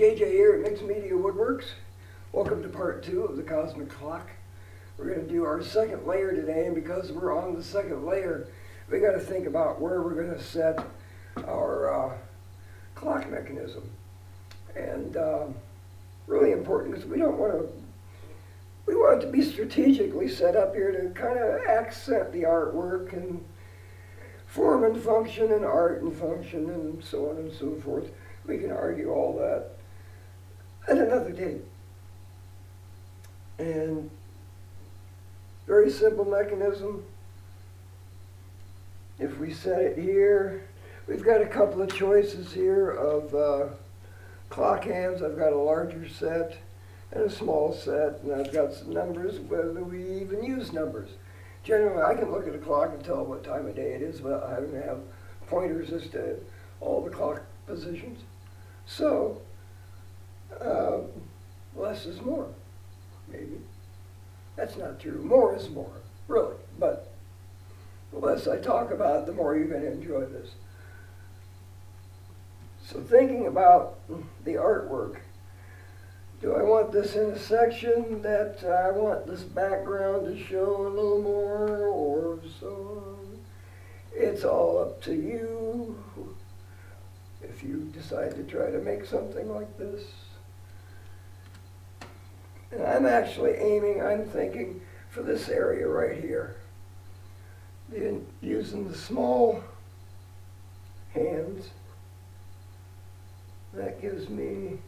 JJ here at Mixed Media Woodworks. Welcome to part 2 of the Cosmic Clock. We're going to do our second layer today, and because we're on the second layer, we got to think about where we're going to set our clock mechanism. And really important because we want it to be strategically set up here to kind of accent the artwork and form and function and art and function and so on and so forth. We can argue all that at another date. And very simple mechanism. If we set it here, we've got a couple of choices here of clock hands. I've got a larger set and a small set, and I've got some numbers, whether we even use numbers. Generally, I can look at a clock and tell what time of day it is without having to have pointers as to all the clock positions. So, less is more, maybe. That's not true. More is more, really. But the less I talk about it, the more you're going to enjoy this. So thinking about the artwork, do I want this in a section that I want this background to show a little more, or so on? It's all up to you if you decide to try to make something like this. And I'm actually I'm thinking for this area right here, using the small hands. That gives me,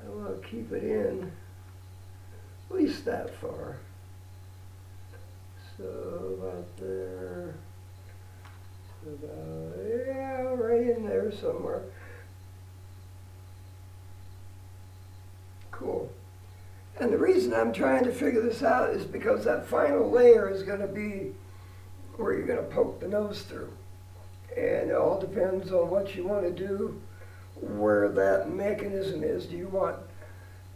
I want to keep it in at least that far. So about there, so about, yeah, right in there somewhere. Cool. And the reason I'm trying to figure this out is because that final layer is going to be where you're going to poke the nose through. And it all depends on what you want to do, where that mechanism is. Do you want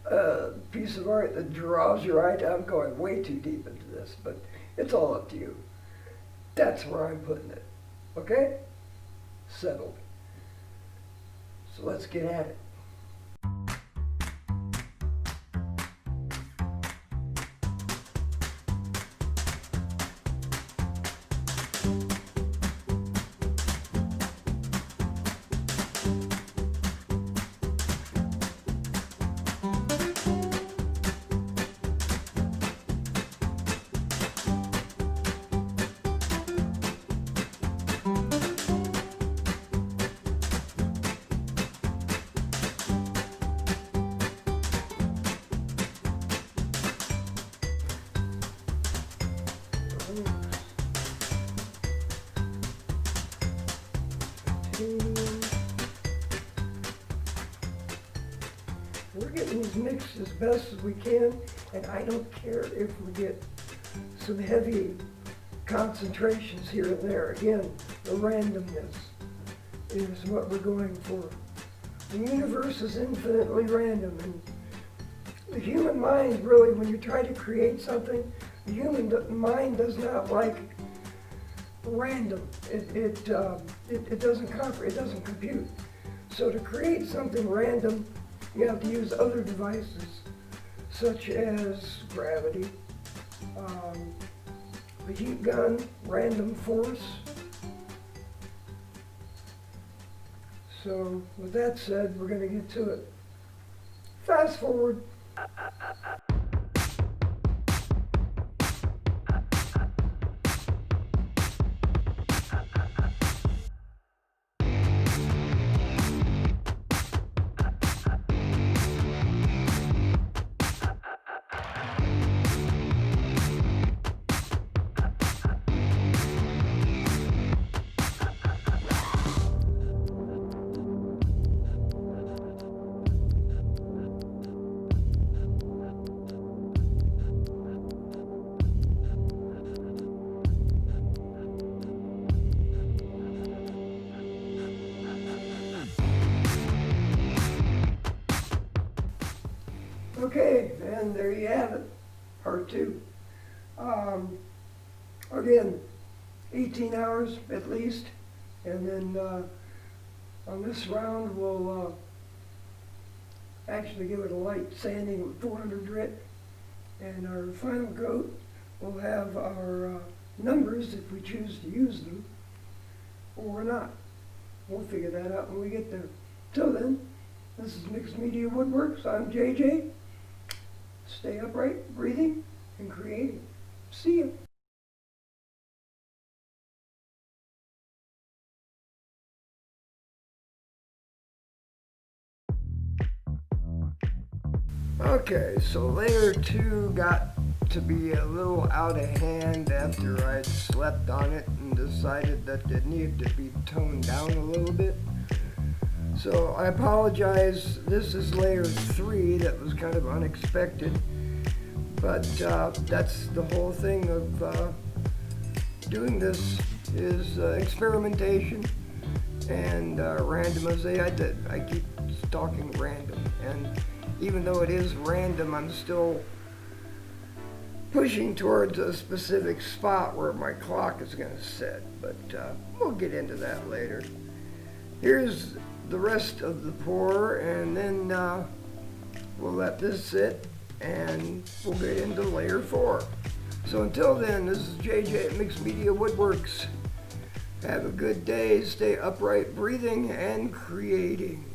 a piece of art that draws your eye down? I'm going way too deep into this, but it's all up to you. That's where I'm putting it. Okay? Settled. So let's get at it. We're getting these mixed as best as we can, and I don't care if we get some heavy concentrations here and there. Again, the randomness is what we're going for. The universe is infinitely random, and the human mind, really, when you try to create something, the human mind does not like random. It doesn't comprehend, it doesn't compute. So to create something random, you have to use other devices, such as gravity, the heat gun, random force. So with that said, we're going to get to it. Fast forward. Okay, and there you have it, part 2. Again, 18 hours at least, and then on this round we'll actually give it a light sanding with 400 grit. And our final coat will have our numbers if we choose to use them or not. We'll figure that out when we get there. Till then, this is Mixed Media Woodworks. I'm JJ. Stay upright, breathing, and creating. See you. Okay, so layer 2 got to be a little out of hand after I'd slept on it and decided that it needed to be toned down a little bit. So I apologize. This is layer 3. That was kind of unexpected. But that's the whole thing of doing this is experimentation and randomization. I keep talking random. And even though it is random, I'm still pushing towards a specific spot where my clock is going to sit. But we'll get into that later. Here's the rest of the pour, and then we'll let this sit, and we'll get into layer 4. So until then, this is JJ at Mixed Media Woodworks. Have a good day. Stay upright, breathing, and creating.